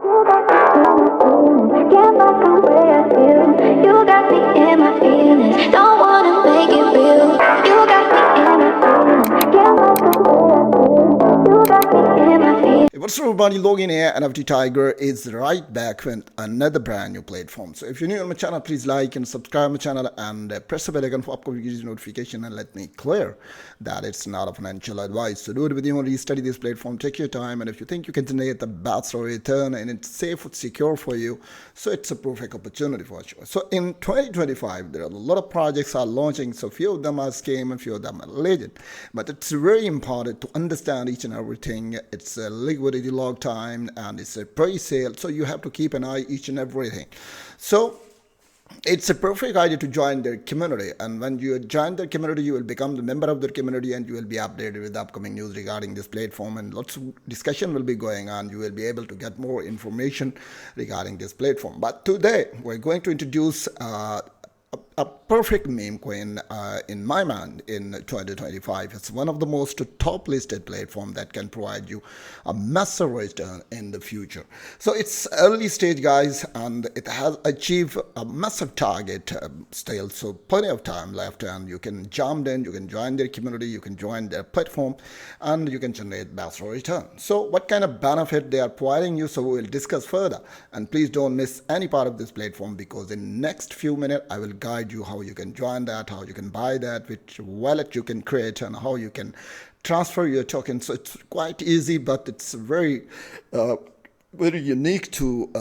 Can't back on way I feel. You got me in my feelings. Don't wanna make it real. You got me in my feelings. Can't back on way I feel. You got me in my feelings. Hey, what's up everybody, Logan here, NFT Tiger is right back with another brand new platform. So if you're new on my channel, please like and subscribe my channel and press the bell icon for upcoming videos notification, and let me clear that it's not a financial advice. So do it with you only, study this platform, take your time, and if you think you can generate the best return and it's safe, it's secure for you, so it's a perfect opportunity for you. So in 2025, there are a lot of projects are launching, so few of them are scam and few of them are legit. But it's very important to understand each and everything. It's a liquidity log time and it's a pre-sale, so you have to keep an eye each and everything. So it's a perfect idea to join their community, and when you join their community, you will become the member of their community and you will be updated with the upcoming news regarding this platform, and lots of discussion will be going on. You will be able to get more information regarding this platform. But today we're going to introduce a perfect meme coin in my mind in 2025. It's one of the most top listed platform that can provide you a massive return in the future. So it's early stage, guys, and it has achieved a massive target still, so plenty of time left, and you can jump in, you can join their community, you can join their platform, and you can generate massive return. So what kind of benefit they are providing you, so we will discuss further, and please don't miss any part of this platform, because in next few minutes I will guide you how you can join that, how you can buy that, which wallet you can create, and how you can transfer your token. So it's quite easy, but it's very unique to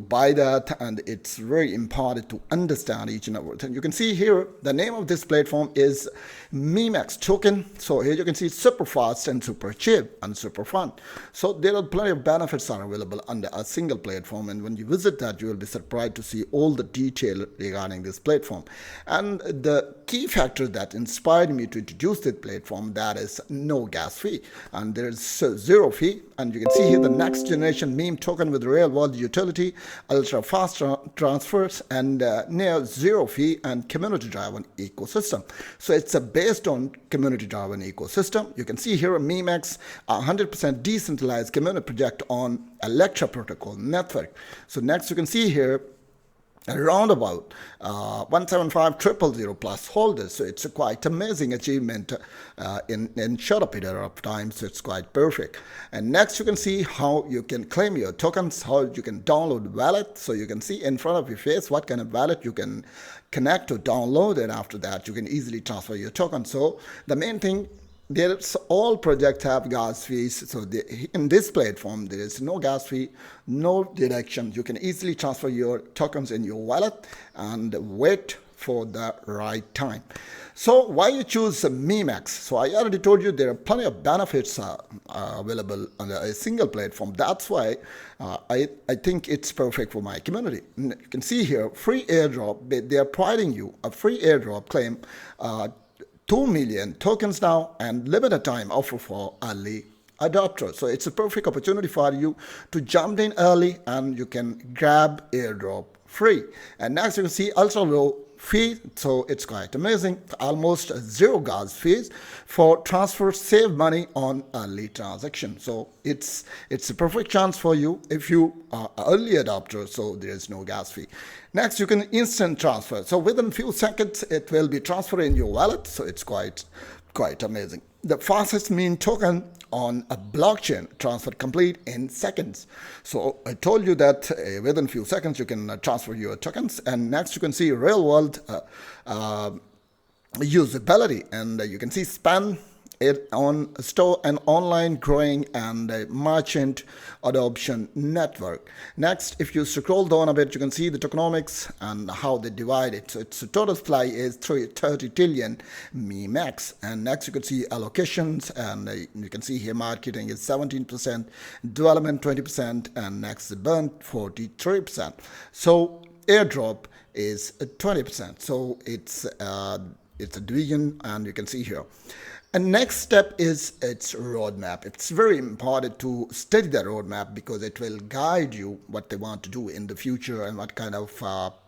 buy that, and it's very important to understand each and everything. You can see here the name of this platform is MemeX token. So here you can see it's super fast and super cheap and super fun. So there are plenty of benefits are available under a single platform, and when you visit that, you will be surprised to see all the detail regarding this platform. And the key factor that inspired me to introduce this platform, that is no gas fee, and there is zero fee. And you can see here the next generation meme token with real world utility, ultra fast transfers, and near zero fee and community driven ecosystem. So it's based on community driven ecosystem. You can see here a MemeX, 100% decentralized community project on Electra protocol network. So next you can see here around about 175,000 plus holders. So it's a quite amazing achievement in short period of time. So it's quite perfect. And next you can see how you can claim your tokens, how you can download wallet. So you can see in front of your face what kind of wallet you can connect to download, and after that you can easily transfer your token. So the main thing, there's all projects have gas fees. So in this platform, there is no gas fee, no deduction. You can easily transfer your tokens in your wallet and wait for the right time. So why you choose MemeX? So I already told you there are plenty of benefits available on a single platform. That's why I think it's perfect for my community. You can see here, free airdrop. They are providing you a free airdrop claim, 2 million tokens now, and limited time offer for early adopters. So it's a perfect opportunity for you to jump in early and you can grab airdrop free. And next you can see ultra low fee, so it's quite amazing, almost zero gas fees for transfer, save money on early transaction. So it's a perfect chance for you if you are early adopter, so there is no gas fee. Next you can instant transfer, so within few seconds it will be transferred in your wallet. So it's quite amazing. The fastest meme token on a blockchain, transfer complete in seconds. So I told you that within few seconds you can transfer your tokens. And next you can see real world usability, and you can see span it on store and online growing and merchant adoption network. Next, if you scroll down a bit, you can see the tokenomics and how they divide it. So its total supply is 30 trillion MemeX. And next you can see allocations, and you can see here marketing is 17%, development 20%, and next burn 43%. So airdrop is 20%. So it's a division, and you can see here And next step is its roadmap. It's very important to study the roadmap because it will guide you what they want to do in the future and what kind of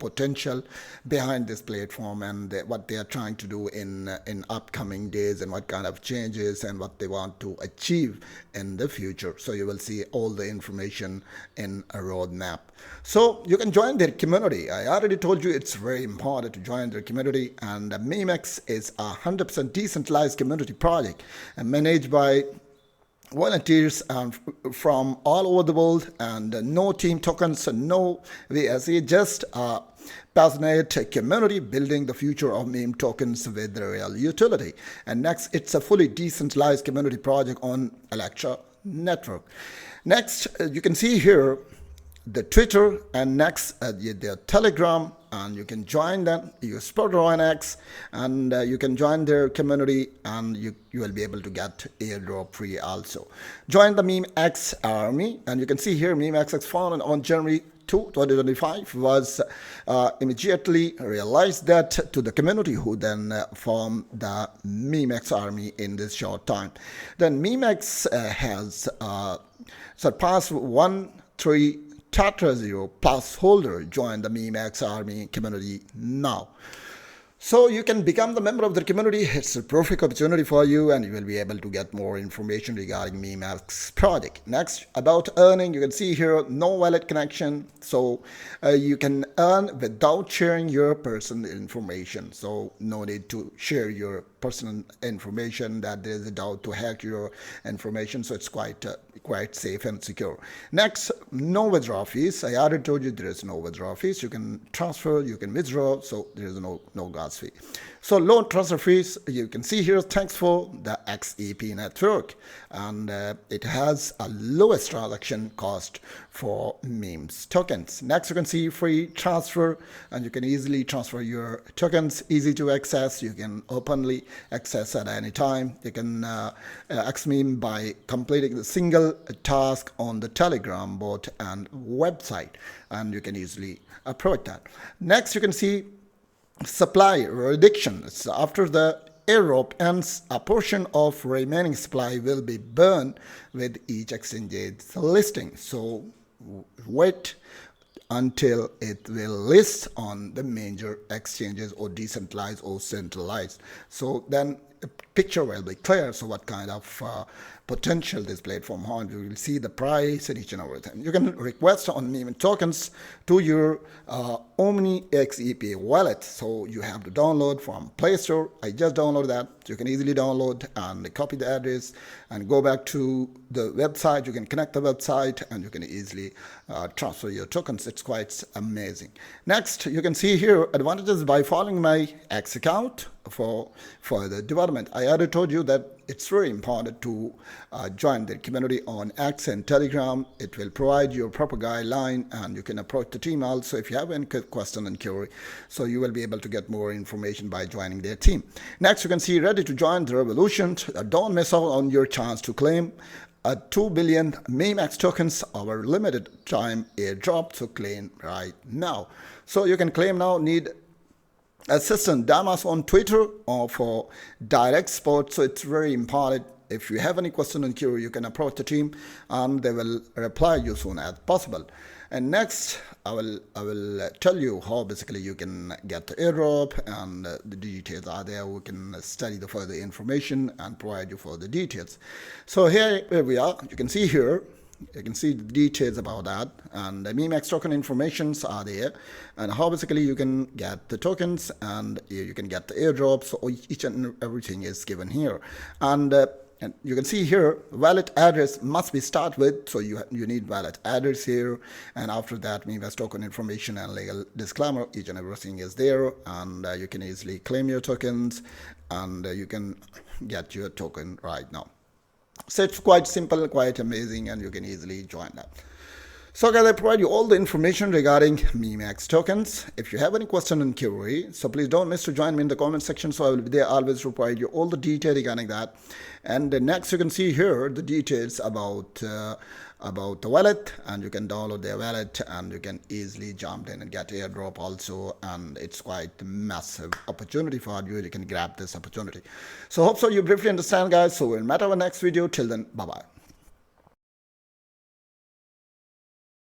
potential behind this platform and what they are trying to do in upcoming days and what kind of changes and what they want to achieve in the future. So you will see all the information in a roadmap. So you can join their community. I already told you it's very important to join their community, and MemeX is a 100% decentralized community project and managed by volunteers from all over the world, and no team tokens, no VSE, just a passionate community building the future of meme tokens with real utility. And next, it's a fully decentralized community project on Electra network. Next, you can see here the Twitter, and next their Telegram, and you can join them. You support X, and you can join their community, and you will be able to get airdrop free also. Join the MemeX army, and you can see here MemeX founded on January 2, 2025 was immediately realized that to the community, who then formed the MemeX army in this short time. Then MemeX has surpassed 1.3 Tatra 0 plus holder join the MemeX army community now. So you can become the member of the community. It's a perfect opportunity for you, and you will be able to get more information regarding MemeX project. Next, about earning, you can see here no wallet connection. So you can earn without sharing your personal information. So no need to share your personal information that there is a doubt to hack your information. So it's quite safe and secure. Next, no withdrawal fees. I already told you there is no withdrawal fees. You can transfer, you can withdraw, so there is no gas fee. So low transfer fees, you can see here, thanks for the XEP network, and it has a lowest transaction cost for memes tokens. Next, you can see free transfer, and you can easily transfer your tokens, easy to access. You can openly access at any time. You can XMeme by completing the single task on the Telegram bot and website, and you can easily approach that. Next, you can see supply reduction. So after the airdrop ends, a portion of remaining supply will be burned with each exchange's listing. So wait until it will list on the major exchanges or decentralized or centralized. So then the picture will be clear. So what kind of potential this platform has. You will see the price and each and everything. You can request on meme tokens to your Omni XEP wallet. So you have to download from Play Store. I just downloaded that. You can easily download and copy the address and go back to the website. You can connect the website and you can easily transfer your tokens. It's quite amazing. Next, you can see here advantages by following my X account for further development. I already told you that it's very important to join the community on X and Telegram. It will provide you a proper guideline and you can approach the team also if you have any question and query. So you will be able to get more information by joining their team. Next, you can see ready to join the revolution. Don't miss out on your chance to claim 2 billion MemeX tokens, our limited time airdrop, to claim right now. So you can claim now. Need assistant Damas on Twitter or for direct support. So it's very important. If you have any question and query, you can approach the team and they will reply you soon as possible. And next, I will tell you how basically you can get the airdrop, and the details are there. We can study the further information and provide you further details. So here we are. You can see here. You can see the details about that, and the MemeX token informations are there, and how basically you can get the tokens and you can get the airdrops. So each and everything is given here, and you can see here wallet address must be start with. So you need wallet address here, and after that MemeX token information and legal disclaimer. Each and everything is there, and you can easily claim your tokens, and you can get your token right now. So it's quite simple, quite amazing, and you can easily join that. So guys, I provide you all the information regarding MemeX tokens. If you have any question and query, so please don't miss to join me in the comment section. So I will be there always to provide you all the detail regarding that. And next you can see here the details about the wallet, and you can download their wallet and you can easily jump in and get airdrop also, and it's quite a massive opportunity for you. You can grab this opportunity. So hope so you briefly understand guys. So we'll meet our next video. Till then, bye bye.